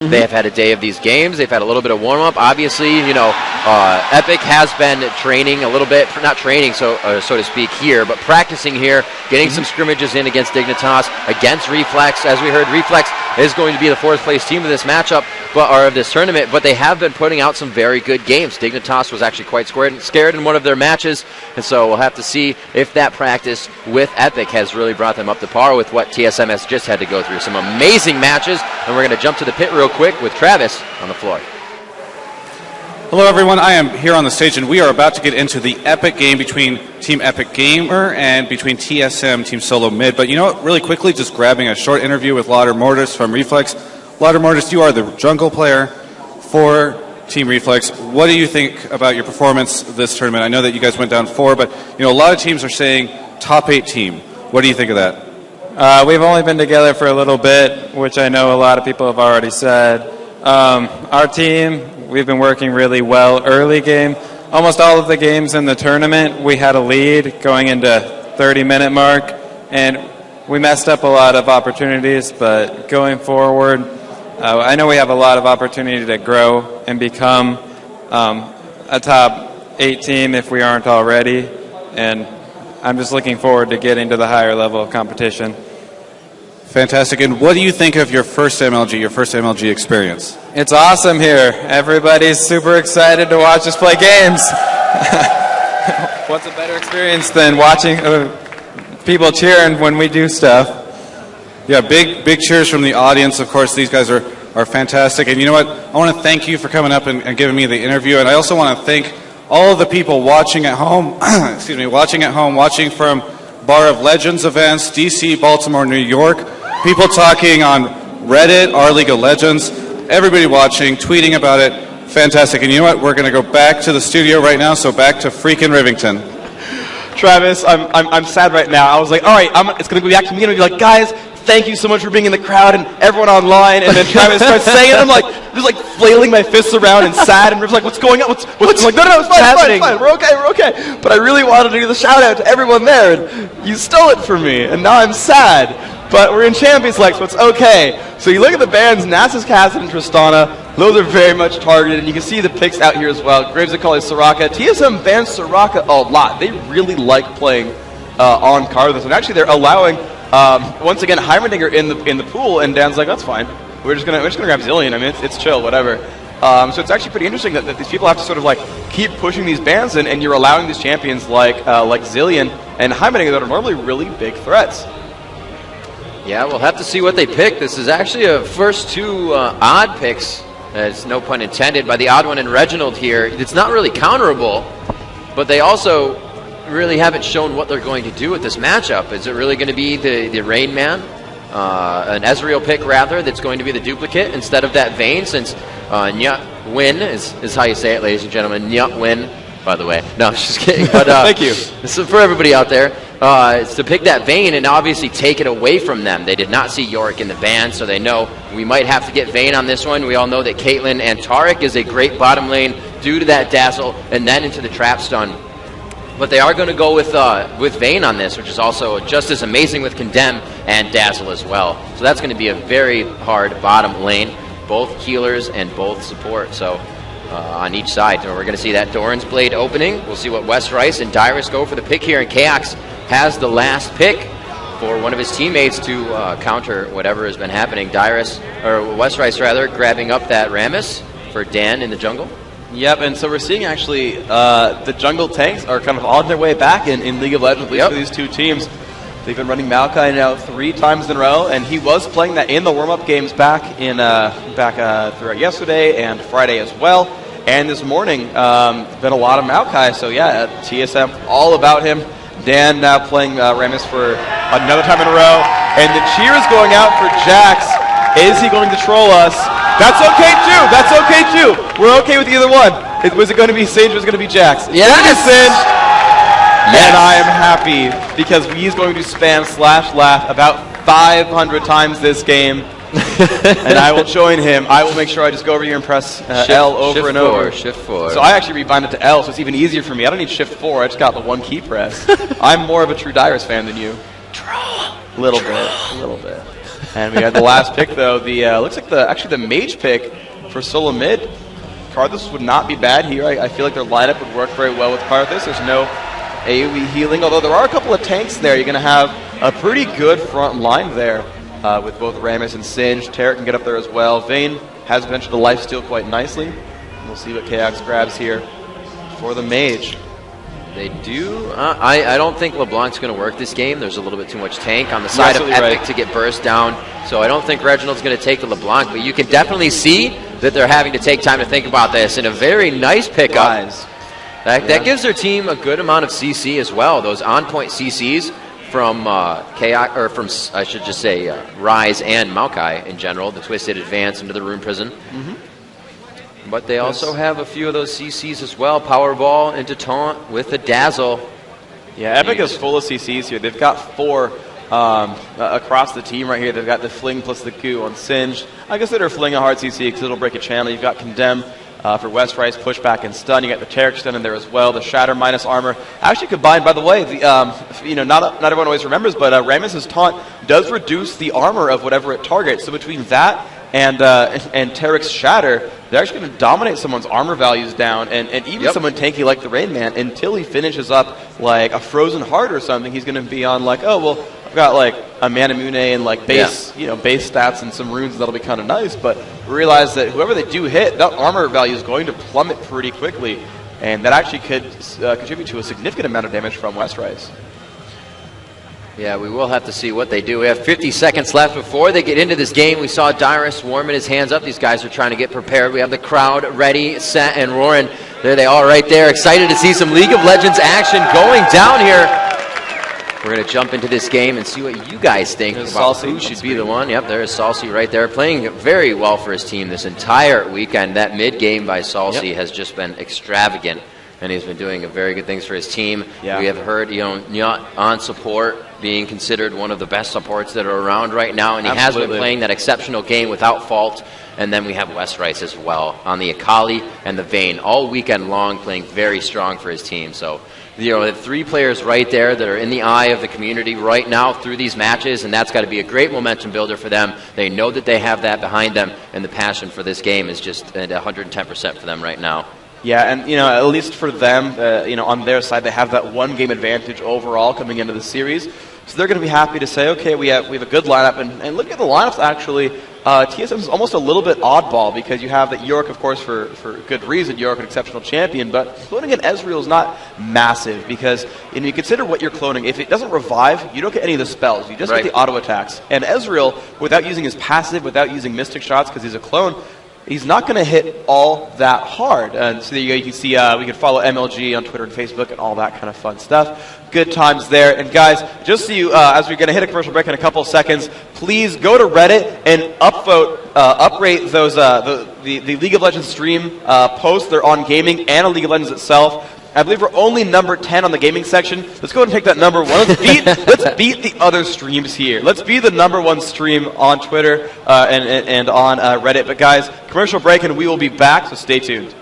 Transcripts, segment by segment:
They have had a day of these games. They've had a little bit of warm-up. Obviously, you know, Epic has been training a little bit, not training so to speak here, but practicing here, getting some scrimmages in against Dignitas, against Reflex. As we heard, Reflex is going to be the fourth-place team of this matchup, or of this tournament, but they have been putting out some very good games. Dignitas was actually quite scared in one of their matches, and so we'll have to see if that practice with Epic has really brought them up to par with what TSM has just had to go through. Some amazing matches, and we're going to jump to the pit real quick with Travis on the floor. Hello everyone, I am here on the stage and we are about to get into the epic game between Team Epic Gamer and between TSM Team Solo Mid. But you know what, really quickly, just grabbing a short interview with Lauder Mortis from Reflex. Lauder Mortis, you are the jungle player for Team Reflex. What do you think about your performance this tournament? I know that you guys went down 4, but you know a lot of teams are saying top 8 team. What do you think of that? We've only been together for a little bit, which I know a lot of people have already said. Our team, we've been working really well early game. Almost all of the games in the tournament, we had a lead going into 30-minute mark, and we messed up a lot of opportunities, but going forward, I know we have a lot of opportunity to grow and become a top 8 team if we aren't already, and I'm just looking forward to getting to the higher level of competition. Fantastic. And what do you think of your first MLG experience? It's awesome here. Everybody's super excited to watch us play games. What's a better experience than watching people cheering when we do stuff? Yeah, big cheers from the audience. Of course, these guys are fantastic. And you know what? I want to thank you for coming up and giving me the interview. And I also want to thank all of the people watching at home, watching from Bar of Legends events, DC, Baltimore, New York, people talking on Reddit, our League of Legends, everybody watching, tweeting about it. Fantastic. And you know what? We're going to go back to the studio right now, so back to freaking Rivington. Travis, I'm sad right now. I was like, all right, it's going to be back to me, and I'm going to be like, guys, thank you so much for being in the crowd and everyone online. And then Travis starts saying it. I'm like, just like flailing my fists around and sad. And Riv's like, what's going on? What's I'm like, no, it's fine, it's fine. We're okay. But I really wanted to do the shout out to everyone there. And you stole it from me. And now I'm sad. But we're in Champions League, so it's okay. So you look at the bans, Nasus, Cassidy, and Tristana. Those are very much targeted. And you can see the picks out here as well. Graves Akali, Soraka. TSM bans Soraka a lot. They really like playing on Carlos. And actually, they're allowing... once again, Heimerdinger in the pool, and Dan's like, that's fine. We're just gonna grab Zillion. I mean, it's chill, whatever. So it's actually pretty interesting that these people have to sort of like keep pushing these bans, and you're allowing these champions like Zillion and Heimerdinger that are normally really big threats. Yeah, we'll have to see what they pick. This is actually a first 2 odd picks. It's no pun intended by the odd one in Reginald here. It's not really counterable, but they also really haven't shown what they're going to do with this matchup. Is it really going to be the Rain Man, an Ezreal pick rather, that's going to be the duplicate instead of that Vayne, since Nyut Win is how you say it, ladies and gentlemen. Nyut Win, by the way. No, just kidding. But thank you. So for everybody out there, it's to pick that Vayne and obviously take it away from them. They did not see Yorick in the ban, so they know we might have to get Vayne on this one. We all know that Caitlyn and Taric is a great bottom lane due to that Dazzle and then into the trap stun. But they are going to go with Vayne on this, which is also just as amazing with Condemn and Dazzle as well. So that's going to be a very hard bottom lane, both healers and both support. So on each side, so we're going to see that Doran's Blade opening. We'll see what West Rice and Dyrus go for the pick here, and Kaox has the last pick for one of his teammates to counter whatever has been happening. West Rice rather, grabbing up that Rammus for Dan in the jungle. Yep, and so we're seeing actually the jungle tanks are kind of on their way back in League of Legends, at least for these two teams. They've been running Maokai now 3 times in a row, and he was playing that in the warm-up games back throughout yesterday and Friday as well. And this morning, been a lot of Maokai, so yeah, TSM all about him. Dan now playing Rammus for another time in a row, and the cheer is going out for Jax. Is he going to troll us? That's okay too. We're okay with either one. Was it going to be Sage or was it going to be Jax? Yes! Yes. And I am happy because he's going to spam /laugh about 500 times this game. And I will join him. I will make sure I just go over here and press L over and over. Shift 4. So I actually rebind it to L, so it's even easier for me. I don't need Shift 4. I just got the one key press. I'm more of a true Dyrus fan than you. Troll. A little bit. And we had the last pick, though. The looks like the mage pick for solo mid. Karthus would not be bad here. I feel like their lineup would work very well with Karthus. There's no AoE healing, although there are a couple of tanks there. You're going to have a pretty good front line there with both Rammus and Singe. Tarek can get up there as well. Vayne has potential to lifesteal quite nicely. We'll see what Chaos grabs here for the mage. They do. I don't think LeBlanc's going to work this game. There's a little bit too much tank on the side of Epic to get burst down. So I don't think Reginald's going to take the LeBlanc. But you can definitely see that they're having to take time to think about this. And a very nice pickup. That gives their team a good amount of CC as well. Those on-point CCs from I should just say Rise and Maokai in general. The Twisted Advance into the Rune Prison. But they also have a few of those CCs as well. Powerball into Taunt with the Dazzle. Yeah, Epic is full of CCs here. They've got 4 across the team right here. They've got the Fling plus the Q on Singed. I consider Fling a hard CC because it'll break a channel. You've got Condemn for West Rice, Pushback, and Stun. You got the Tarek Stun in there as well. The Shatter minus Armor. Actually combined, by the way, not everyone always remembers, but Rammus's Taunt does reduce the armor of whatever it targets. So between that and Tarek's Shatter, they're actually going to dominate someone's armor values down, and even someone tanky like the Rain Man, until he finishes up like a Frozen Heart or something, he's going to be on like, oh, well, I've got like a Manamune and like base stats and some runes that'll be kind of nice, but realize that whoever they do hit, that armor value is going to plummet pretty quickly, and that actually could contribute to a significant amount of damage from West Rice. Yeah, we will have to see what they do. We have 50 seconds left before they get into this game. We saw Dyrus warming his hands up. These guys are trying to get prepared. We have the crowd ready, set, and roaring. There they are right there. Excited to see some League of Legends action going down here. We're going to jump into this game and see what you guys think about who should be the one. Yep, there is Salsi right there, playing very well for his team this entire weekend. That mid-game by Salsi has just been extravagant, and he's been doing very good things for his team. We have heard, Nyat on support being considered one of the best supports that are around right now, and he has been playing that exceptional game without fault. And then we have West Rice as well on the Akali and the Vayne all weekend long, playing very strong for his team. So, the 3 players right there that are in the eye of the community right now through these matches, and that's got to be a great momentum builder for them. They know that they have that behind them, and the passion for this game is just at 110% for them right now. Yeah, and at least for them, on their side, they have that 1 game advantage overall coming into the series. So they're going to be happy to say, okay, we have a good lineup, and look at the lineups actually. TSM is almost a little bit oddball because you have that York, of course, for good reason. York, an exceptional champion, but cloning an Ezreal is not massive because you consider what you're cloning. If it doesn't revive, you don't get any of the spells. You just get the auto attacks. And Ezreal, without using his passive, without using Mystic Shots because he's a clone, he's not going to hit all that hard. And so you can see we can follow MLG on Twitter and Facebook and all that kind of fun stuff. Good times there. And guys, just so you, as we're going to hit a commercial break in a couple of seconds, please go to Reddit and uprate those the League of Legends stream posts. They're on gaming and on League of Legends itself. I believe we're only number 10 on the gaming section. Let's go ahead and take that number 1. Let's beat the other streams here. Let's be the number 1 stream on Twitter and on Reddit. But guys, commercial break and we will be back, so stay tuned.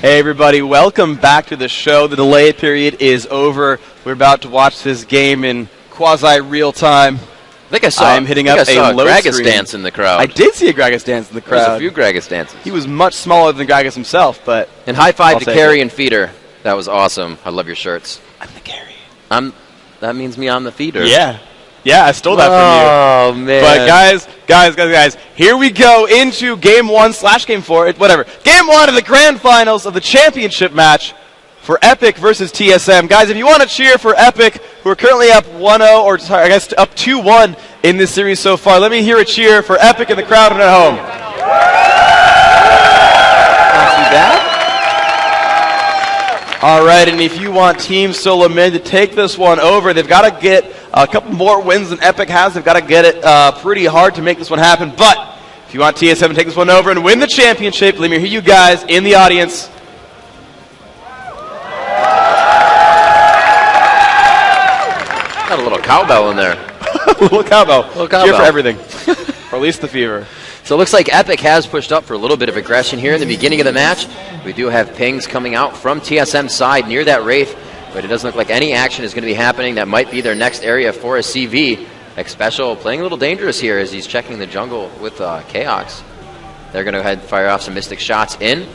Hey everybody, welcome back to the show. The delay period is over. We're about to watch this game in quasi-real time. I think I saw I'm hitting up a load Gragas screen. dance in the crowd. I did see a Gragas dance in the crowd. There's a few Gragas dances. He was much smaller than Gragas himself, but... And high five I'll to take Carrie it. and Feeder. That was awesome. I love your shirts. I'm the Carrie. That means me on the Feeder. Yeah. Yeah, I stole that from you. Oh, man. But guys, here we go into Game 1/Game 4, whatever. Game 1 of the Grand Finals of the championship match for Epic versus TSM. Guys, if you want to cheer for Epic, who are currently up 1-0, or sorry, I guess up 2-1 in this series so far, let me hear a cheer for Epic in the crowd and at home. Not too bad. All right, and if you want Team Solo Mid to take this one over, they've got to get a couple more wins than Epic has. They've got to get it pretty hard to make this one happen. But if you want TSM to take this one over and win the championship, let me hear you guys in the audience. Got a little cowbell in there. Little cowbell. Little cowbell. Cheer for everything. Or at least the fever. So it looks like Epic has pushed up for a little bit of aggression here in the beginning of the match. We do have pings coming out from TSM's side near that Wraith, but it doesn't look like any action is going to be happening. That might be their next area for a CV. X-Special playing a little dangerous here as he's checking the jungle with Chaos. They're going to go ahead and fire off some Mystic shots in.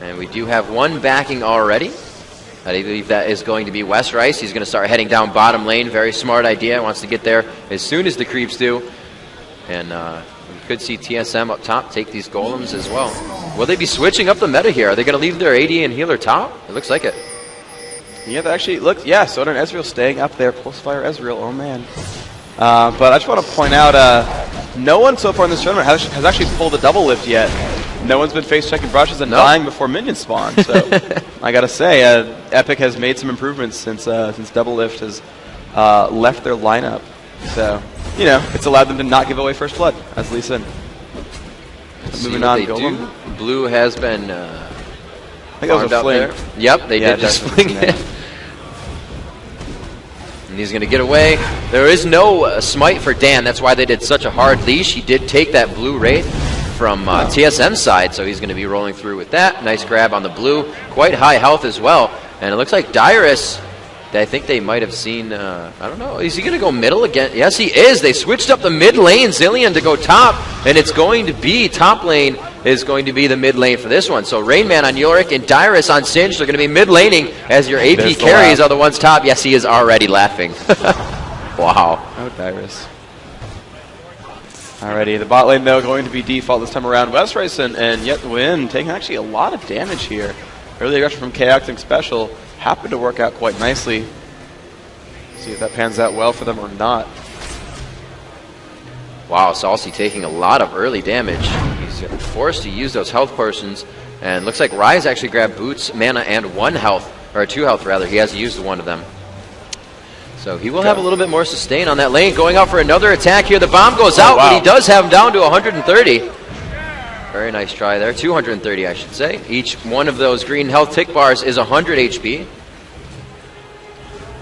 And we do have one backing already. I believe that is going to be West Rice. He's going to start heading down bottom lane. Very smart idea. Wants to get there as soon as the creeps do. And we could see TSM up top take these golems as well. Will they be switching up the meta here? Are they going to leave their AD and healer top? It looks like it. Yeah, that actually looks. Yeah, Soda and Ezreal staying up there. Pulsefire Ezreal. Oh man. But I just want to point out, no one so far in this tournament has actually pulled a double lift yet. No one's been face checking brushes and dying before minions spawn. So I gotta say, Epic has made some improvements since double lift has left their lineup. So it's allowed them to not give away first blood, as Lee said. Moving on, Golem. Blue has been. I think that was a fling. There. Yep, they did just fling it. And he's going to get away. There is no smite for Dan. That's why they did such a hard leash. He did take that blue Wraith from TSM's side, so he's going to be rolling through with that. Nice grab on the blue. Quite high health as well. And it looks like Dyrus, I think they might have seen, I don't know, is he going to go middle again? Yes, he is. They switched up the mid lane, Zillion to go top, and it's going to be, top lane is going to be the mid lane for this one. So Rainman on Yorick and Dyrus on Singe, they're going to be mid laning as your AP carries are the ones top. Yes, he is already laughing. Wow. Oh, Dyrus. Alrighty, the bot lane, though, going to be default this time around. West Rice and Yet Win taking actually a lot of damage here. Early aggression from Chaos and Special happened to work out quite nicely. See if that pans out well for them or not. Wow, Salsi taking a lot of early damage. He's forced to use those health potions. And looks like Rise actually grabbed boots, mana, and 1 health, or 2 health rather. He hasn't used one of them. So he will have a little bit more sustain on that lane. Going out for another attack here. The bomb goes out, but he does have him down to 130. Very nice try there. 230, I should say. Each one of those green health tick bars is 100 HP.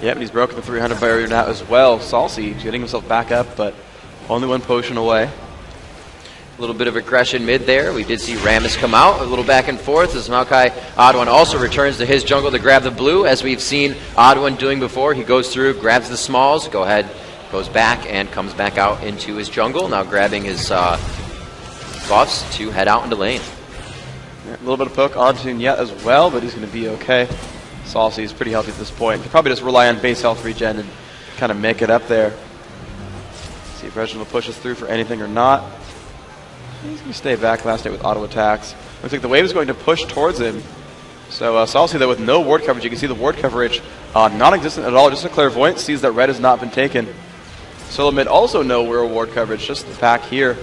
Yep, and he's broken the 300 barrier now as well. Salsi getting himself back up, but only 1 potion away. A little bit of aggression mid there. We did see Rammus come out, a little back and forth as Maokai Oddone also returns to his jungle to grab the blue, as we've seen Oddone doing before. He goes through, grabs the smalls, goes back and comes back out into his jungle, now grabbing his buffs to head out into lane. Yeah, a little bit of poke onto Nyet as well, but he's going to be okay. Salsi is pretty healthy at this point. He'll probably just rely on base health regen and kind of make it up there. See if Reginald pushes through for anything or not. He's going to stay back last night with auto attacks. Looks like the wave is going to push towards him. So Salsi, though, with no ward coverage, you can see the ward coverage non-existent at all. Just a clairvoyant sees that red has not been taken. Solo mid also no ward coverage, just back here.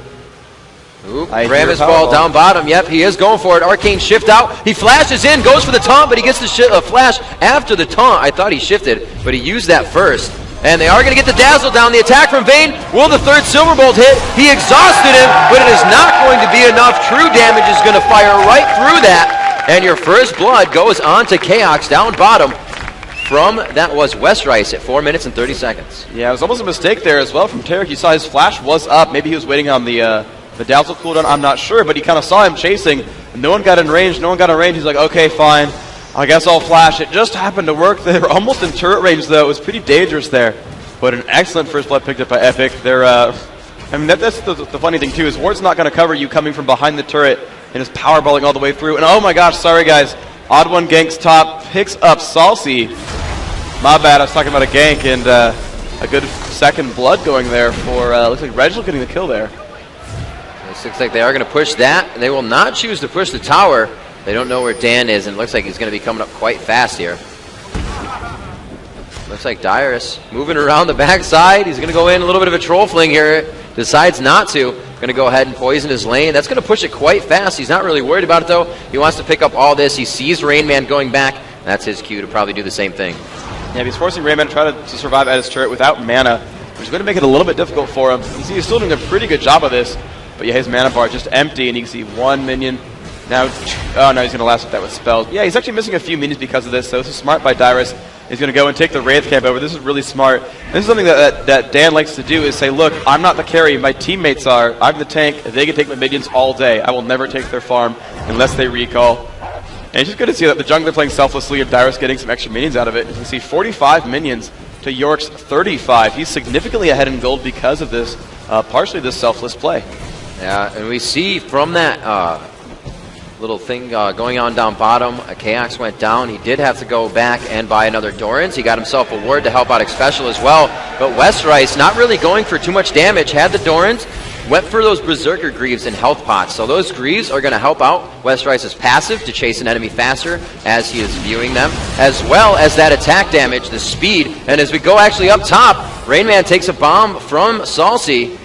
Rammus ball down bottom. Yep, he is going for it. Arcane shift out. He flashes in, goes for the taunt, but he gets the flash after the taunt. I thought he shifted, but he used that first. And they are going to get the dazzle down. The attack from Vayne. Will the third Silver Bolt hit? He exhausted him, but it is not going to be enough. True damage is going to fire right through that. And your first blood goes on to Chaos down bottom. That was West Rice at 4 minutes and 30 seconds. Yeah, it was almost a mistake there as well from Tarek. You saw his flash was up. Maybe he was waiting on the dazzle cooldown. I'm not sure, but he kind of saw him chasing. No one got in range. He's like, okay, fine. I guess I'll flash. It just happened to work. They were almost in turret range, though. It was pretty dangerous there. But an excellent first blood picked up by Epic. They're, I mean, that's the funny thing, too, is Ward's not going to cover you coming from behind the turret and is powerballing all the way through. And oh my gosh, sorry, guys. Odd One ganks top, picks up Salsi. My bad, I was talking about a gank, and a good second blood going there for, looks like Reginald getting the kill there. This looks like they are going to push that. They will not choose to push the tower. They don't know where Dan is, and it looks like he's going to be coming up quite fast here. Looks like Dyrus moving around the backside. He's going to go in a little bit of a troll fling here. Decides not to. Going to go ahead and poison his lane. That's going to push it quite fast. He's not really worried about it, though. He wants to pick up all this. He sees Rain Man going back. That's his cue to probably do the same thing. Yeah, he's forcing Rain Man to try to survive at his turret without mana, which is going to make it a little bit difficult for him. You see, he's still doing a pretty good job of this. But yeah, his mana bar just empty, and you can see one minion. Now, oh no, he's going to last with that with spells. Yeah, he's actually missing a few minions because of this, so this is smart by Dyrus. He's going to go and take the Wraith camp over. This is really smart. This is something that Dan likes to do, is say, look, I'm not the carry, my teammates are. I'm the tank. They can take my minions all day. I will never take their farm unless they recall. And it's just good to see that the jungler playing selflessly and Dyrus getting some extra minions out of it. You can see 45 minions to York's 35. He's significantly ahead in gold because of this, partially this selfless play. Yeah, and we see from that little thing going on down bottom, Chaos went down. He did have to go back and buy another Doran's. He got himself a ward to help out Xpecial as well. But Westrice, not really going for too much damage, had the Doran's, went for those Berserker Greaves and health pots. So those Greaves are going to help out Westrice's passive to chase an enemy faster as he is viewing them, as well as that attack damage, the speed. And as we go actually up top, Rain Man takes a bomb from Salsi.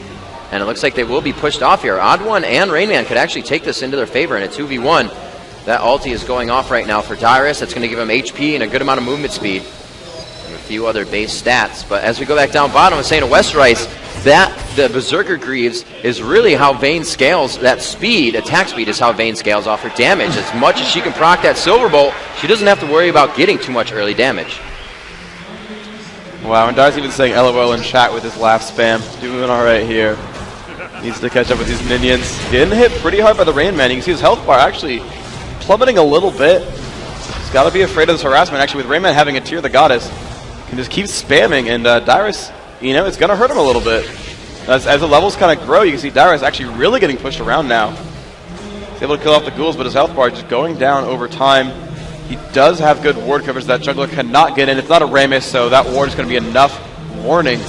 And it looks like they will be pushed off here. Odd One and Rain Man could actually take this into their favor in a 2v1. That ulti is going off right now for Dyrus. That's going to give him HP and a good amount of movement speed. And a few other base stats. But as we go back down bottom, I was saying to Westrice, that the Berserker Greaves is really how Vayne scales. That speed, attack speed, is how Vayne scales off her damage. As much as she can proc that Silver Bolt, she doesn't have to worry about getting too much early damage. Wow, and Dyrus even saying LOL in chat with his laugh spam. Doing all right here. Needs to catch up with these minions. Getting hit pretty hard by the Rain Man. You can see his health bar actually plummeting a little bit. He's got to be afraid of this harassment. Actually, with Rain Man having a Tear of the Goddess, can just keep spamming, and Dyrus, you know, it's going to hurt him a little bit. As the levels kind of grow, you can see Dyrus actually really getting pushed around now. He's able to kill off the ghouls, but his health bar just going down over time. He does have good ward coverage. That jungler cannot get in. It's not a Ramus, so that ward is going to be enough warning.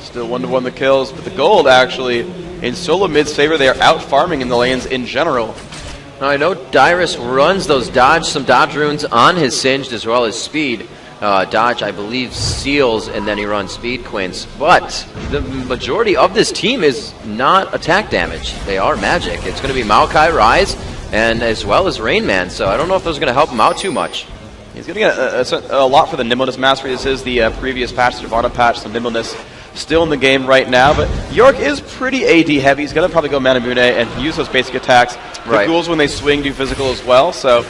Still 1-1 the kills, but the gold actually in solo mid's favor. They are out farming in the lanes in general. Now I know Dyrus runs those some dodge runes on his Singed as well as speed. Dodge, I believe, seals, and then he runs speed quints. But the majority of this team is not attack damage. They are magic. It's going to be Maokai, Rise, and as well as Rain Man. So I don't know if those are going to help him out too much. He's going to get a lot for the Nimbleness Mastery. This is the previous patch, the Nirvana patch, so Nimbleness still in the game right now, but York is pretty AD heavy. He's going to probably go Manamune and use those basic attacks. The ghouls, when they swing, do physical as well, so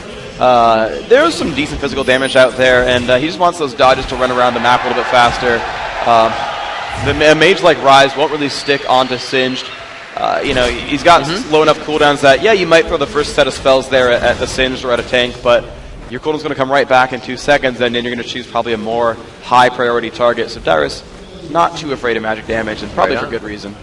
there's some decent physical damage out there, and he just wants those dodges to run around the map a little bit faster. A mage like Rise won't really stick onto Singed. You know, he's got low enough cooldowns that, yeah, you might throw the first set of spells there at the Singed or at a tank, but your cooldown's going to come right back in 2 seconds, and then you're going to choose probably a more high priority target. So Dyrus, not too afraid of magic damage, and probably for good reason.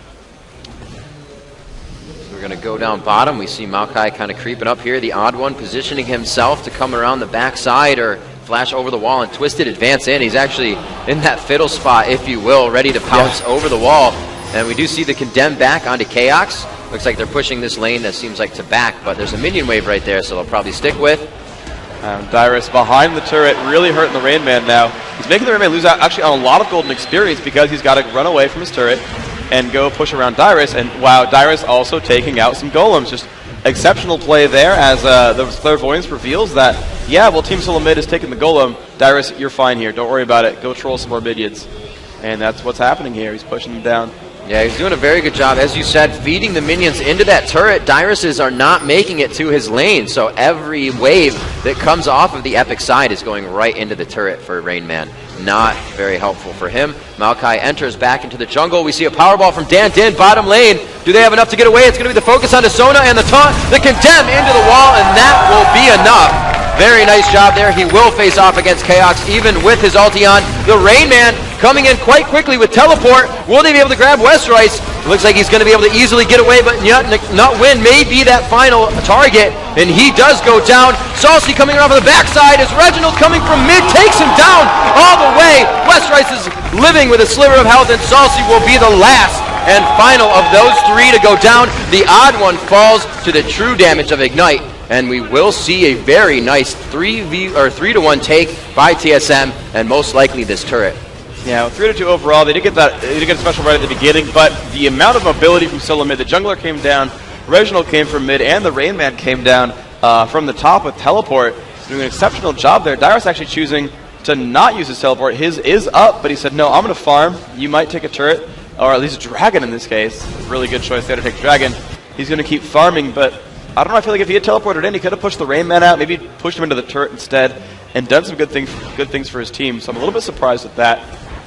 We're going to go down bottom. We see Maokai kind of creeping up here. The Odd One positioning himself to come around the backside or flash over the wall, and Twisted advance in. He's actually in that fiddle spot, if you will, ready to pounce over the wall. And we do see the Condemn back onto Chaos. Looks like they're pushing this lane that seems like to back, but there's a minion wave right there, so they'll probably stick with. Dyrus behind the turret, really hurting the Rain Man now. He's making the Rain Man lose out actually on a lot of golden experience because he's got to run away from his turret and go push around Dyrus. And wow, Dyrus also taking out some golems. Just exceptional play there as the Clairvoyance reveals that, yeah, well, Team Solo Mid is taking the golem. Dyrus, you're fine here. Don't worry about it. Go troll some more minions. And that's what's happening here. He's pushing them down. Yeah, he's doing a very good job, as you said, feeding the minions into that turret. Dyruses are not making it to his lane, so every wave that comes off of the Epic side is going right into the turret for Rain Man. not very helpful for him. Maokai enters back into the jungle. We see a power ball from Dan Din, bottom lane. Do they have enough to get away? It's going to be the focus on Sona and the taunt, the condemn into the wall, and that will be enough. Very nice job there. He will face off against Chaos even with his ulti on. The Rain Man coming in quite quickly with teleport. Will they be able to grab Westroyce? It looks like he's going to be able to easily get away, but not win. May be that final target, and he does go down. Salsi coming around from the backside as Reginald coming from mid takes him down all the way. Westroyce is living with a sliver of health, and Salsi will be the last and final of those three to go down. The odd one falls to the true damage of Ignite, and we will see a very nice 3-to-1 take by TSM, and most likely this turret. Yeah, 3-2 overall. They did get a special right at the beginning, but the amount of mobility from solo mid, the jungler came down, Reginald came from mid, and the Rain Man came down from the top with teleport. Doing an exceptional job there. Dyrus actually choosing to not use his teleport. His is up, but he said, no, I'm going to farm. You might take a turret, or at least a dragon in this case. Really good choice there to take dragon. He's going to keep farming, but I don't know. I feel like if he had teleported in, he could have pushed the Rain Man out, maybe pushed him into the turret instead, and done some good things for his team. So I'm a little bit surprised with that.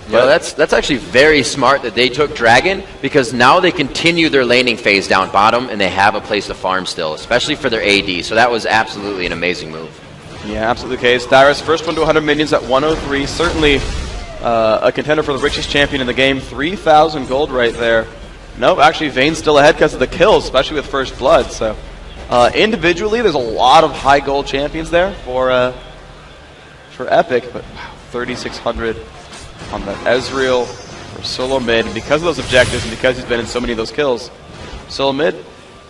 Yeah, that's actually very smart that they took Dragon, because now they continue their laning phase down bottom, and they have a place to farm still, especially for their AD. So that was absolutely an amazing move. Yeah, absolutely the case. Dyrus, first one to 100 minions at 103. Certainly a contender for the richest champion in the game. 3,000 gold right there. Nope, actually Vayne's still ahead because of the kills, especially with First Blood. So individually, there's a lot of high gold champions there for Epic, but wow, 3,600 on the Ezreal for solo mid. And because of those objectives and because he's been in so many of those kills, solo mid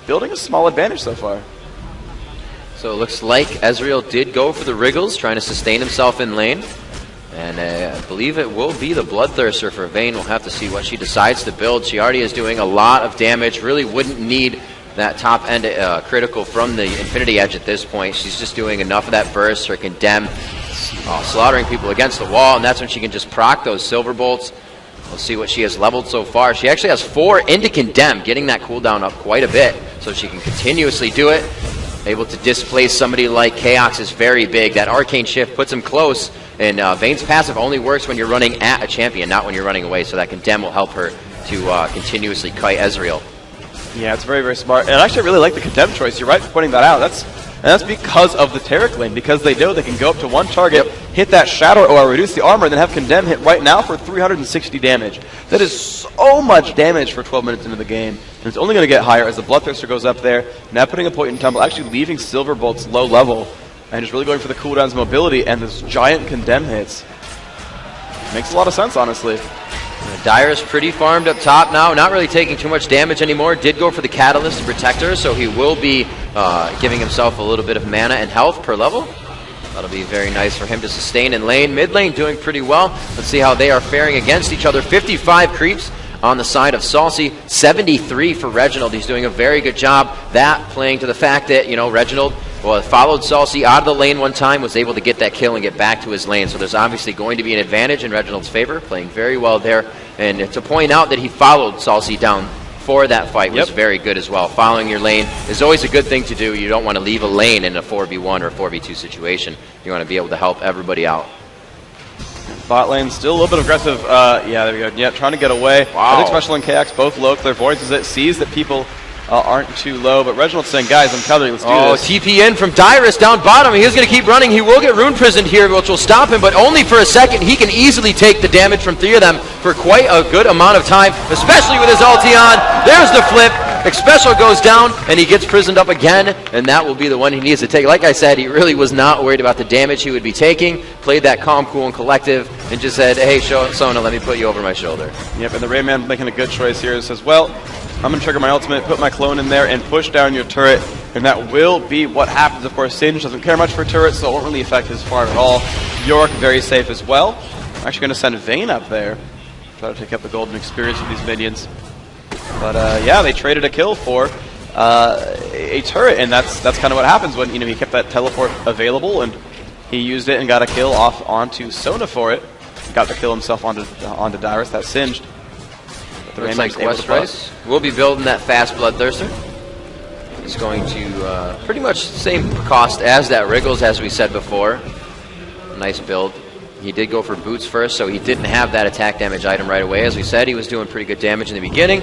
building a small advantage so far. So it looks like Ezreal did go for the Wriggles, trying to sustain himself in lane. And I believe it will be the Bloodthirster for Vayne. We'll have to see what she decides to build. She already is doing a lot of damage. Really wouldn't need that top end critical from the Infinity Edge at this point. She's just doing enough of that burst, her condemn, slaughtering people against the wall, and that's when she can just proc those silver bolts. We'll see what she has leveled so far. She actually has 4 into condemn, getting that cooldown up quite a bit, so she can continuously do it. Able to displace somebody like Chaos is very big. That arcane shift puts him close, and Vayne's passive only works when you're running at a champion, not when you're running away, so that condemn will help her to continuously kite Ezreal. Yeah, it's very, very smart. And I actually really like the condemn choice. You're right for pointing that out. That's because of the Taric lane, because they know they can go up to one target, hit that Shadow or reduce the armor, and then have Condemn hit right now for 360 damage. That is so much damage for 12 minutes into the game, and it's only going to get higher as the Bloodthirster goes up there, now putting a point in tumble, actually leaving Silver Bolts low level, and just really going for the cooldowns mobility and this giant Condemn hits. Makes a lot of sense, honestly. Dyer's pretty farmed up top now, not really taking too much damage anymore. Did go for the Catalyst to protect her, so he will be giving himself a little bit of mana and health per level. That'll be very nice for him to sustain in lane. Mid lane doing pretty well. Let's see how they are faring against each other. 55 creeps on the side of Salsi, 73 for Reginald. He's doing a very good job. That playing to the fact that, Reginald followed Salsi out of the lane one time, was able to get that kill and get back to his lane. So there's obviously going to be an advantage in Reginald's favor, playing very well there. And to point out that he followed Salsi down for that fight was very good as well. Following your lane is always a good thing to do. You don't want to leave a lane in a 4v1 or 4v2 situation. You want to be able to help everybody out. Bot lane still a little bit aggressive. Yeah, there we go. Yeah, trying to get away. Wow. I think Special and KX both low. Clairvoyance it sees that people aren't too low, but Reginald's saying, guys, I'm coming, let's do this. TP in from Dyrus down bottom. He's going to keep running. He will get rune prisoned here, which will stop him, but only for a second. He can easily take the damage from 3 of them for quite a good amount of time, especially with his ulti on. There's the flip. Special goes down, and he gets prisoned up again, and that will be the one he needs to take. Like I said, he really was not worried about the damage he would be taking, played that calm, cool, and collective, and just said, hey, Sona, let me put you over my shoulder. Yep, and the Rayman making a good choice here. He says, well, I'm going to trigger my ultimate, put my clone in there, and push down your turret, and that will be what happens. Of course, Singe doesn't care much for turrets, so it won't really affect his farm at all. Yorick very safe as well. I'm actually going to send Vayne up there, try to take up the golden experience with these minions. But yeah, they traded a kill for a turret, and that's kind of what happens when he kept that teleport available, and he used it and got a kill off onto Sona for it. Got the kill himself onto Dyrus, that singed. Looks like Westroyce will be building that fast Bloodthirster. It's going to pretty much the same cost as that Wriggles, as we said before. Nice build. He did go for boots first, so he didn't have that attack damage item right away. As we said, he was doing pretty good damage in the beginning.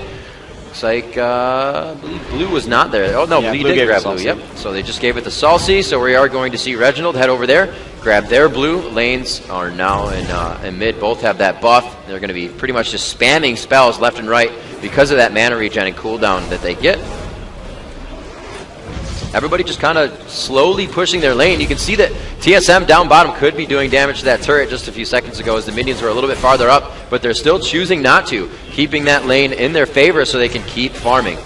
Looks like I believe blue was not there. Oh, no, Yeah, he blue did gave it grab to blue. Salsi. Yep. So they just gave it to Salsi. So we are going to see Reginald head over there, grab their blue. Lanes are now in mid. Both have that buff. They're going to be pretty much just spamming spells left and right because of that mana regen and cooldown that they get. Everybody just kind of slowly pushing their lane. You can see that TSM down bottom could be doing damage to that turret just a few seconds ago as the minions were a little bit farther up, but they're still choosing not to, keeping that lane in their favor so they can keep farming.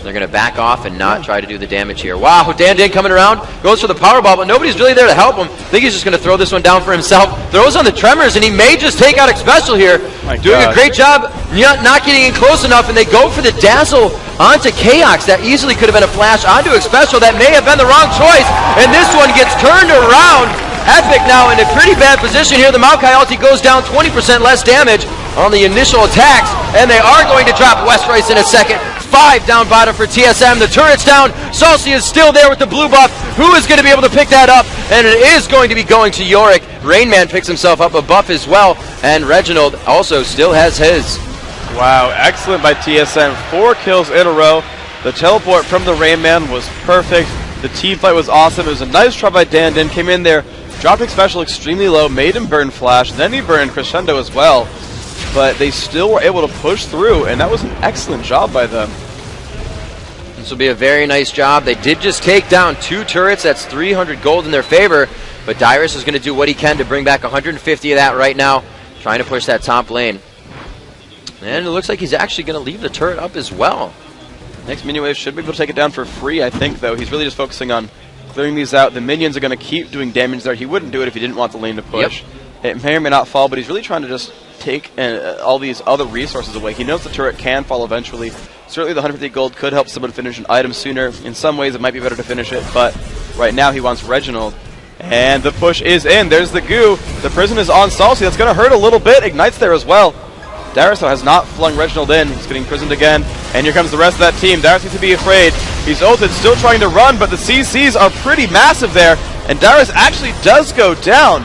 They're going to back off and not try to do the damage here. Wow, Dan coming around, goes for the Powerball, but nobody's really there to help him. I think he's just going to throw this one down for himself. Throws on the Tremors, and he may just take out Special here. Doing a great job, not getting in close enough, and they go for the Dazzle onto Chaos. That easily could have been a flash onto Special. That may have been the wrong choice, and this one gets turned around. Epic now in a pretty bad position here. The Maokai ulti goes down 20% less damage on the initial attacks, and they are going to drop West Rice in a second. 5 down bottom for TSM. The turret's down. Salsi is still there with the blue buff. Who is going to be able to pick that up? And it is going to be going to Yorick. Rainman picks himself up a buff as well, and Reginald also still has his. Wow, excellent by TSM. 4 kills in a row. The teleport from the Rainman was perfect. The team fight was awesome. It was a nice try by Dan. Came in there, dropping Special extremely low, made him burn Flash, then he burned Crescendo as well. But they still were able to push through, and that was an excellent job by them. This will be a very nice job. They did just take down 2 turrets. That's 300 gold in their favor. But Dyrus is going to do what he can to bring back 150 of that right now, trying to push that top lane. And it looks like he's actually going to leave the turret up as well. Next minion wave should be able to take it down for free, I think, though. He's really just focusing on clearing these out. The minions are going to keep doing damage there. He wouldn't do it if he didn't want the lane to push. Yep. It may or may not fall, but he's really trying to just take all these other resources away. He knows the turret can fall eventually. Certainly the 150 gold could help someone finish an item sooner. In some ways it might be better to finish it, but right now he wants Reginald. And the push is in. There's the goo. The prison is on Salsi. That's going to hurt a little bit. Ignite's there as well. Darius has not flung Reginald in. He's getting prisoned again. And here comes the rest of that team. Darius needs to be afraid. He's ulted, still trying to run, but the CCs are pretty massive there. And Darius actually does go down.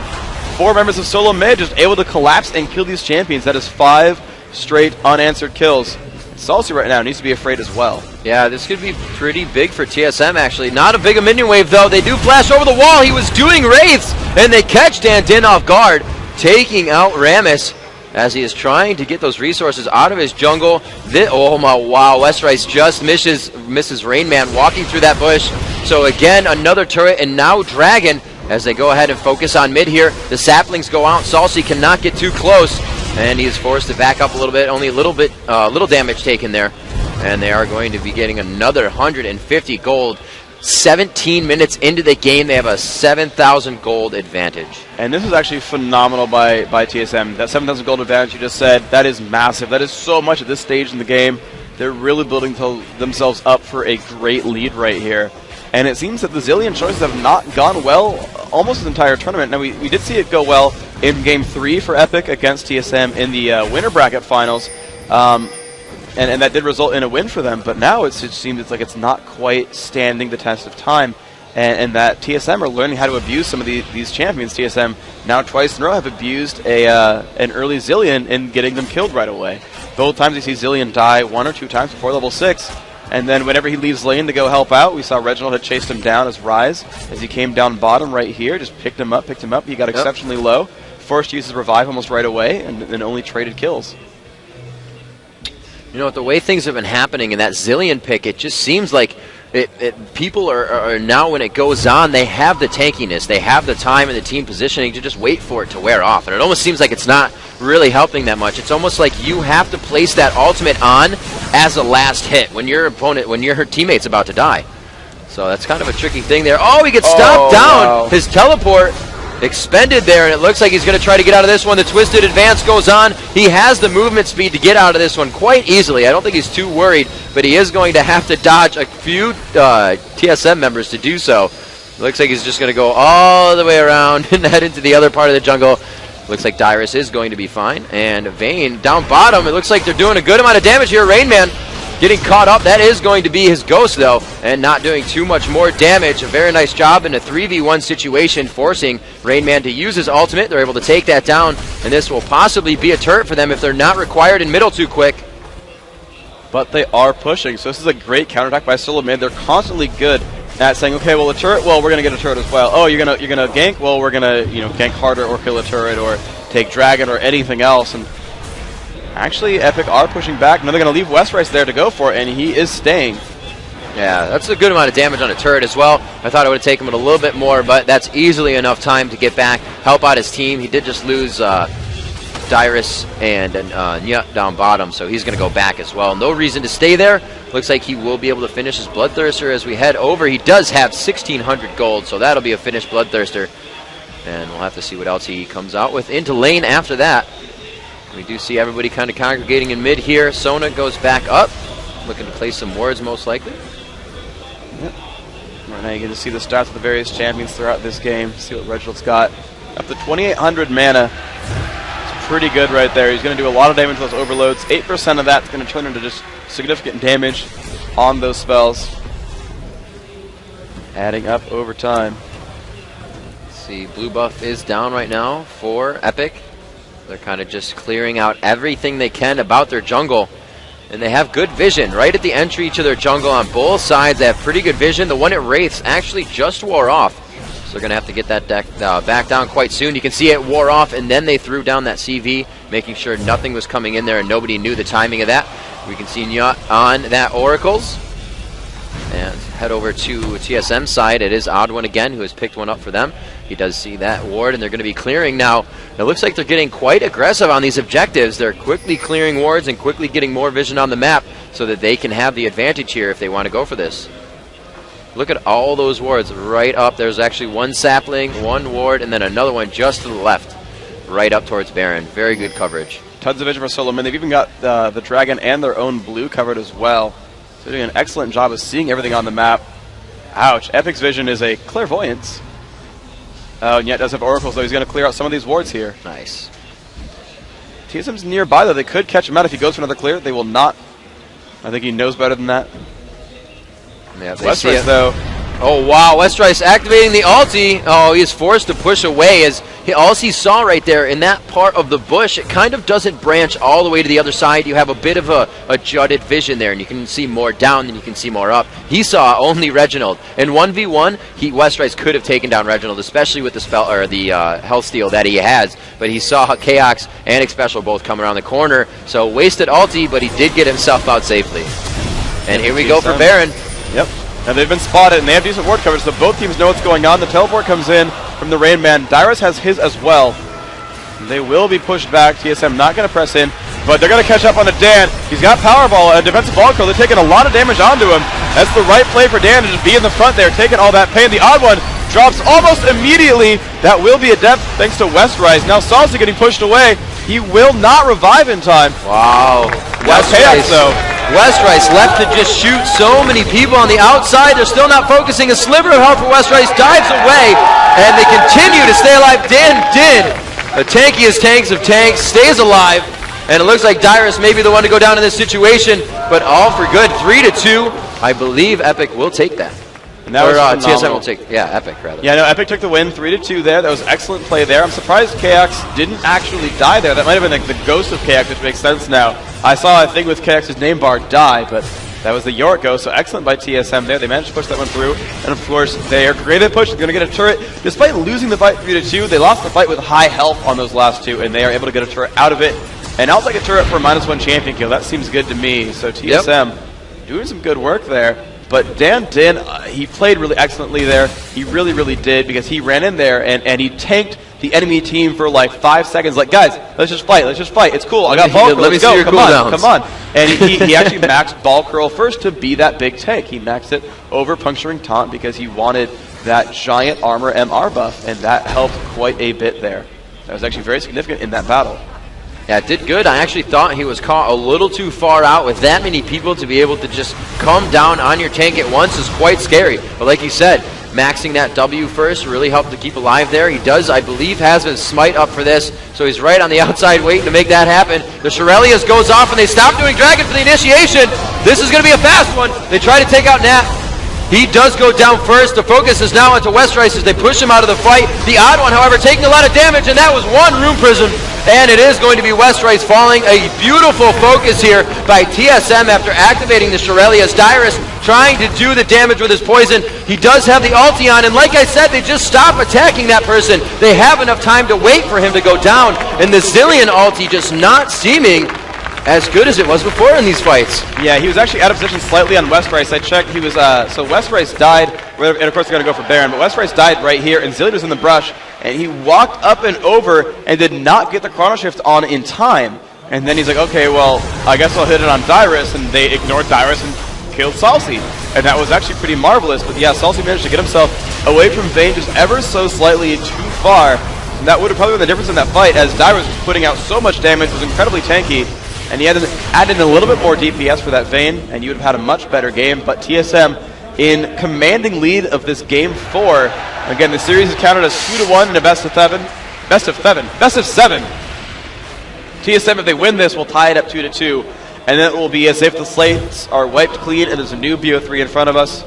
4 members of solo mid just able to collapse and kill these champions. That is 5 straight unanswered kills. Salsi right now needs to be afraid as well. Yeah, this could be pretty big for TSM, actually. Not a big minion wave, though. They do flash over the wall. He was doing wraiths, and they catch Dan off guard, taking out Rammus as he is trying to get those resources out of his jungle. Oh, my, wow. West Rice just misses Rainman walking through that bush. So, again, another turret, and now Dragon as they go ahead and focus on mid here. The saplings go out. Salsi cannot get too close, and he is forced to back up a little bit. Only a little damage taken there, and they are going to be getting another 150 gold. 17 minutes into the game, they have a 7,000 gold advantage. And this is actually phenomenal by TSM. That 7,000 gold advantage you just said, that is massive. That is so much at this stage in the game. They're really building themselves up for a great lead right here. And it seems that the Zillion choices have not gone well almost the entire tournament. Now, we did see it go well in Game 3 for Epic against TSM in the winner bracket finals. And that did result in a win for them. But now it seems like it's not quite standing the test of time. And that TSM are learning how to abuse some of these champions. TSM now twice in a row have abused an early Zillion in getting them killed right away. Both times you see Zillion die 1 or 2 times before level 6. And then whenever he leaves lane to go help out, we saw Reginald had chased him down as Rise. As he came down bottom right here, just picked him up. He got exceptionally low. Forced to use his revive almost right away, and then only traded kills. You know, the way things have been happening in that Zillion pick, it just seems like people are now, when it goes on, they have the tankiness, they have the time and the team positioning to just wait for it to wear off. And it almost seems like it's not really helping that much. It's almost like you have to place that ultimate on as a last hit when your teammate's about to die. So that's kind of a tricky thing there. Oh, he gets stopped down. Wow. His teleport expended there, and it looks like he's going to try to get out of this one. The twisted advance goes on. He has the movement speed to get out of this one quite easily. I don't think he's too worried, but he is going to have to dodge a few TSM members to do so. It looks like he's just going to go all the way around and head into the other part of the jungle. Looks like Dyrus is going to be fine. And Vayne down bottom. It looks like they're doing a good amount of damage here. Rainman getting caught up. That is going to be his ghost, though, and not doing too much more damage. A very nice job in a 3v1 situation, forcing Rain Man to use his ultimate. They're able to take that down, and this will possibly be a turret for them if they're not required in middle too quick. But they are pushing, so this is a great counterattack by Solomon. They're constantly good at saying, okay, well, a turret, well, we're going to get a turret as well. Oh, you're gonna gank? Well, we're going to gank harder or kill a turret or take Dragon or anything else. And actually, Epic are pushing back. Now they're going to leave Westrice there to go for it, and he is staying. Yeah, that's a good amount of damage on a turret as well. I thought it would have taken him a little bit more, but that's easily enough time to get back, help out his team. He did just lose Dyrus and Nyut down bottom, so he's going to go back as well. No reason to stay there. Looks like he will be able to finish his Bloodthirster as we head over. He does have 1,600 gold, so that'll be a finished Bloodthirster. And we'll have to see what else he comes out with into lane after that. We do see everybody kind of congregating in mid here. Sona goes back up, looking to place some wards most likely. Yep. Right now you get to see the stats of the various champions throughout this game. See what Reginald's got. Up to 2,800 mana. It's pretty good right there. He's going to do a lot of damage with those overloads. 8% of that's going to turn into just significant damage on those spells. Adding up over time. Let's see, blue buff is down right now for Epic. They're kind of just clearing out everything they can about their jungle. And they have good vision right at the entry to their jungle on both sides. They have pretty good vision. The one at Wraiths actually just wore off. So they're going to have to get that deck back down quite soon. You can see it wore off, and then they threw down that CV, making sure nothing was coming in there and nobody knew the timing of that. We can see Nyut on that Oracles. And head over to TSM side. It is Odd1 again who has picked one up for them. He does see that ward, and they're going to be clearing now. It looks like they're getting quite aggressive on these objectives. They're quickly clearing wards and quickly getting more vision on the map so that they can have the advantage here if they want to go for this. Look at all those wards right up. There's actually one sapling, one ward, and then another one just to the left, right up towards Baron. Very good coverage. Tons of vision for Solomon. They've even got the Dragon and their own blue covered as well. So they're doing an excellent job of seeing everything on the map. Ouch. Epic's vision is a clairvoyance. Oh, and yet does have oracles, though. He's going to clear out some of these wards here. Nice. TSM's nearby, though. They could catch him out if he goes for another clear. They will not. I think he knows better than that. Yeah, Westrice, though. Oh, wow. Westrice activating the ulti. Oh, he is forced to push away. As all he saw right there in that part of the bush, it kind of doesn't branch all the way to the other side. You have a bit of a jutted vision there, and you can see more down than you can see more up. He saw only Reginald. In 1v1, Westrice could have taken down Reginald, especially with the spell or the health steal that he has. But he saw Chaox and Xpecial both come around the corner, so wasted ulti, but he did get himself out safely. And here we go for Baron. Yep. And they've been spotted, and they have decent ward coverage, so both teams know what's going on. The teleport comes in from the Rain Man. Dyrus has his as well. They will be pushed back. TSM not going to press in, but they're going to catch up on the Dan. He's got Powerball, a defensive ball curl. They're taking a lot of damage onto him. That's the right play for Dan to just be in the front there, taking all that pain. The Odd1 drops almost immediately. That will be a death thanks to Westrice. Now Salsa getting pushed away. He will not revive in time. Wow. Now Chaos, though. Westrice left to just shoot so many people on the outside. They're still not focusing. A sliver of health for Westrice dives away, and they continue to stay alive. Dan did. The tankiest tanks of tanks stays alive, and it looks like Dyrus may be the one to go down in this situation, but all for good. 3-2. I believe Epic will take that. And that was TSM will take, Epic rather. Yeah, no, Epic took the win, 3-2 there. That was excellent play there. I'm surprised Chaox didn't actually die there. That might have been the ghost of Chaox, which makes sense now. I saw a thing with Chaox's name bar die, but that was the Yorick ghost, so excellent by TSM there. They managed to push that one through, and of course, they are great at push. They're going to get a turret. Despite losing the fight 3-2, they lost the fight with high health on those last two, and they are able to get a turret out of it. And I'll take a turret for a -1 champion kill. That seems good to me. So TSM doing some good work there. But Dan Din, he played really excellently there. He really, really did, because he ran in there and he tanked the enemy team for like 5 seconds. Like, guys, let's just fight. Let's just fight. It's cool. I got ball curl. Let's go. Come on. And he actually maxed ball curl first to be that big tank. He maxed it over puncturing taunt because he wanted that giant armor MR buff, and that helped quite a bit there. That was actually very significant in that battle. Yeah, it did good. I actually thought he was caught a little too far out with that many people. To be able to just come down on your tank at once is quite scary. But like you said, maxing that W first really helped to keep alive there. He does, I believe, has his smite up for this, so he's right on the outside waiting to make that happen. The Shurelius goes off, and they stop doing Dragon for the initiation. This is going to be a fast one. They try to take out Nat. He does go down first. The focus is now onto Westrice as they push him out of the fight. The odd one, however, taking a lot of damage, and that was one Rune Prism. And it is going to be Westrice falling. A beautiful focus here by TSM after activating the Shurelya's. Dyrus trying to do the damage with his poison. He does have the ulti on, and like I said, they just stop attacking that person. They have enough time to wait for him to go down, and the Zillion ulti just not seeming as good as it was before in these fights. Yeah, he was actually out of position slightly on Westrice. I checked. He was so Westrice died, and of course they're going to go for Baron, but Westrice died right here, and Zillion was in the brush, and he walked up and over and did not get the Chrono Shift on in time. And then he's like, okay, well, I guess I'll hit it on Dyrus, and they ignored Dyrus and killed Salsi. And that was actually pretty marvelous. But yeah, Salsi managed to get himself away from Vayne just ever so slightly too far. And that would have probably been the difference in that fight, as Dyrus was putting out so much damage, was incredibly tanky. And he had added a little bit more DPS for that Vayne, and you would have had a much better game. But TSM in commanding lead of this game 4. Again, the series is counted as 2-1 in a best of 7. Best of 7. TSM, if they win this, will tie it up 2-2. And then it will be as if the slates are wiped clean and there's a new BO3 in front of us.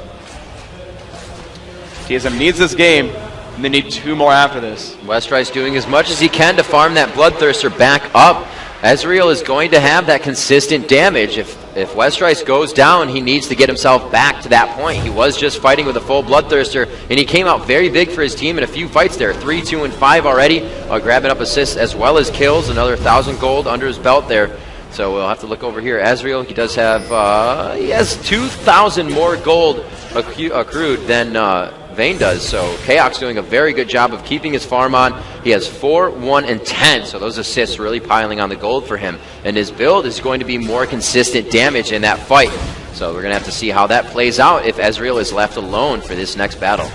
TSM needs this game, and they need 2 more after this. Westrice doing as much as he can to farm that Bloodthirster back up. Ezreal is going to have that consistent damage. If Westrice goes down, he needs to get himself back to that point. He was just fighting with a full Bloodthirster, and he came out very big for his team in a few fights there. 3, 2, and 5 already, grabbing up assists as well as kills. Another 1,000 gold under his belt there. So we'll have to look over here. Ezreal, he does have, he has 2,000 more gold accrued than Vayne does. So Chaos doing a very good job of keeping his farm on. He has 4, 1, and 10. So those assists really piling on the gold for him. And his build is going to be more consistent damage in that fight. So we're going to have to see how that plays out if Ezreal is left alone for this next battle.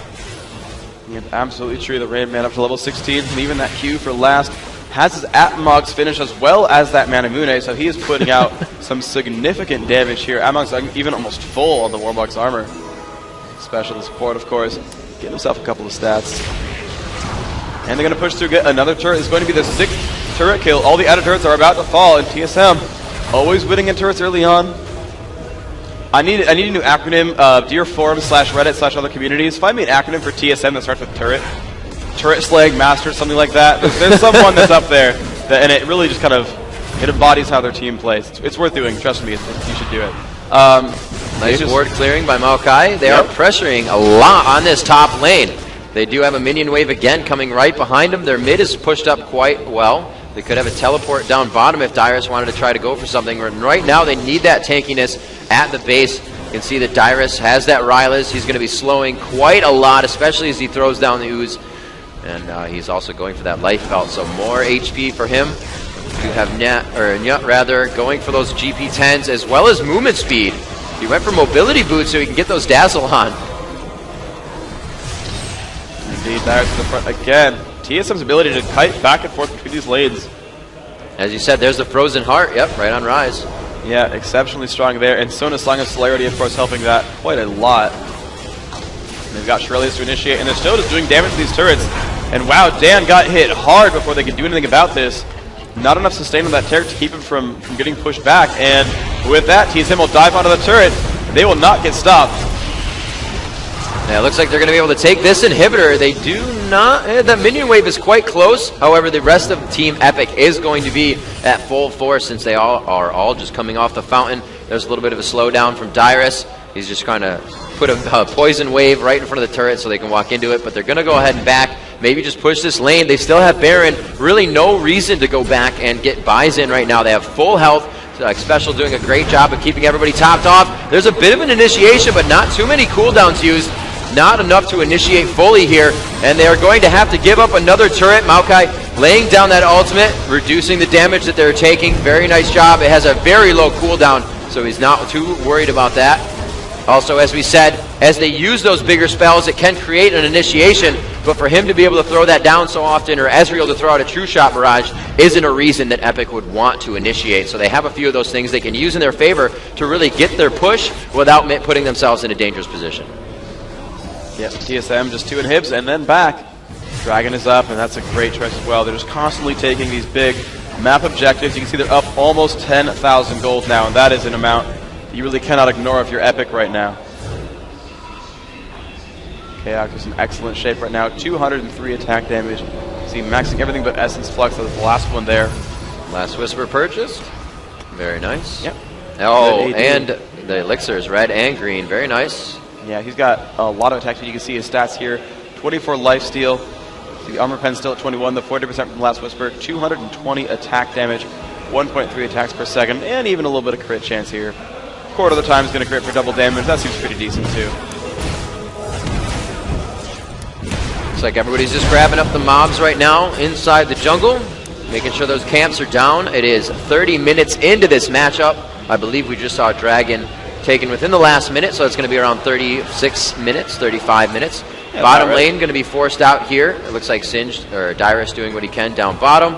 Yeah, absolutely true. The Rain Man up to level 16, and even that Q for last has his Atmog's finish as well as that Manamune, so he is putting out some significant damage here. Atmog's even almost full on the Warlock's armor. Special support, of course. Get himself a couple of stats. And they're going to push through, get another turret. It's going to be the 6th turret kill. All the added turrets are about to fall, and TSM always winning in turrets early on. I need a new acronym. Dear forums / Reddit / other communities, find me an acronym for TSM that starts with turret. Turret Slaying Master, something like that. There's someone that's up there, and it really just kind of, it embodies how their team plays. It's worth doing, trust me, you should do it. Nice ward clearing by Maokai. They are pressuring a lot on this top lane. They do have a minion wave again coming right behind them. Their mid is pushed up quite well. They could have a teleport down bottom if Dyrus wanted to try to go for something. Right now they need that tankiness at the base. You can see that Dyrus has that Rylus. He's going to be slowing quite a lot, especially as he throws down the ooze. And he's also going for that life belt, so more HP for him. You have Nyut going for those GP10s as well as movement speed. He went for mobility boots so he can get those dazzle on. Indeed, Dyrus to the front again. TSM's ability to kite back and forth between these lanes. As you said, there's the Frozen Heart. Yep, right on Rise. Yeah, exceptionally strong there. And Sona Slanga's celerity, of course, helping that quite a lot. And they've got Shurelya's to initiate, and they're still just doing damage to these turrets. And wow, Dan got hit hard before they could do anything about this. Not enough sustain on that turret to keep him from getting pushed back. And with that, TSM will dive onto the turret. They will not get stopped. Yeah, it looks like they're going to be able to take this inhibitor. They do not. The minion wave is quite close. However, the rest of Team Epic is going to be at full force since they are all just coming off the fountain. There's a little bit of a slowdown from Dyrus. He's just trying to put a poison wave right in front of the turret so they can walk into it. But they're going to go ahead and back. Maybe just push this lane. They still have Baron. Really no reason to go back and get buys in right now. They have full health. Special doing a great job of keeping everybody topped off. There's a bit of an initiation, but not too many cooldowns used. Not enough to initiate fully here. And they are going to have to give up another turret. Maokai laying down that ultimate, reducing the damage that they're taking. Very nice job. It has a very low cooldown, so he's not too worried about that. Also, as we said, as they use those bigger spells, it can create an initiation, but for him to be able to throw that down so often, or Ezreal to throw out a True Shot Barrage, isn't a reason that Epic would want to initiate. So they have a few of those things they can use in their favor to really get their push without putting themselves in a dangerous position. Yep, TSM just 2 inhibs and then back. Dragon is up, and that's a great choice as well. They're just constantly taking these big map objectives. You can see they're up almost 10,000 gold now, and that is an amount you really cannot ignore if you're Epic right now. Chaos is in excellent shape right now. 203 attack damage. See, maxing everything but Essence Flux. That was the last one there. Last Whisper purchased. Very nice. Yep. Oh, and the elixir is red and green. Very nice. Yeah, he's got a lot of attack speed. You can see his stats here. 24 lifesteal. The armor pen still at 21. The 40% from Last Whisper. 220 attack damage. 1.3 attacks per second. And even a little bit of crit chance here. Quarter of the time is going to crit for double damage. That seems pretty decent too. Looks like everybody's just grabbing up the mobs right now inside the jungle, making sure those camps are down. It is 30 minutes into this matchup. I believe we just saw Dragon taken within the last minute, so it's going to be around 36 minutes, 35 minutes. Yeah, bottom lane going to be forced out here. It looks like Singed or Dyrus doing what he can down bottom.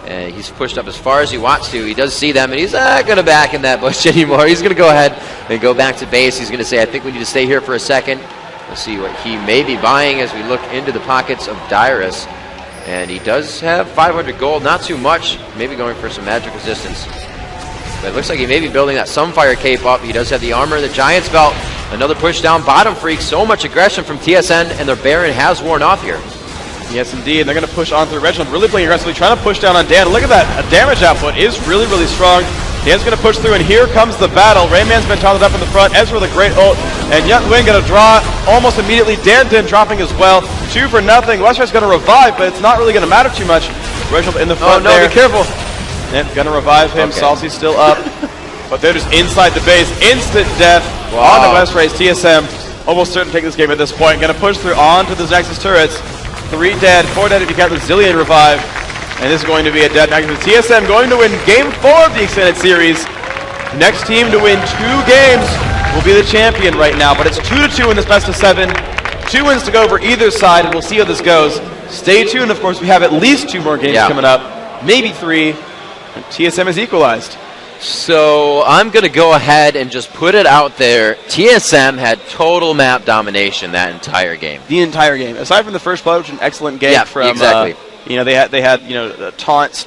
And he's pushed up as far as he wants to. He does see them, and he's not going to back in that bush anymore. He's going to go ahead and go back to base. He's going to say, I think we need to stay here for a second. We'll see what he may be buying as we look into the pockets of Dyrus. And he does have 500 gold, not too much. Maybe going for some magic resistance. But it looks like he may be building that Sunfire cape up. He does have the armor, the Giant's belt. Another push down bottom, Freak. So much aggression from TSN, and their Baron has worn off here. Yes, indeed. They're going to push on through Reginald, really playing aggressively, trying to push down on Dan. Look at that. A damage output is really, really strong. Dan's going to push through, and here comes the battle. Rayman's been taunted up in the front. Ezra with a great ult, and Yut Wing going to draw almost immediately. Dan dropping as well. 2 for nothing. Wester's going to revive, but it's not really going to matter too much. Reginald in the front there. Be careful. And going to revive him. Okay. Saucy's still up. But they're just inside the base. Instant death on the West Race. TSM almost certain to take this game at this point. Going to push through onto the Nexus turrets. 3 dead, 4 dead if you count the Zillion revive. And this is going to be a dead match. TSM going to win Game 4 of the Extended Series. Next team to win 2 games will be the champion right now. But it's 2-2 in this best of 7. 2 wins to go over either side, and we'll see how this goes. Stay tuned. Of course, we have at least 2 more games coming up. Maybe 3. And TSM is equalized. So I'm going to go ahead and just put it out there. TSM had total map domination that entire game. The entire game. Aside from the first play, which was an excellent game from... exactly. They had taunts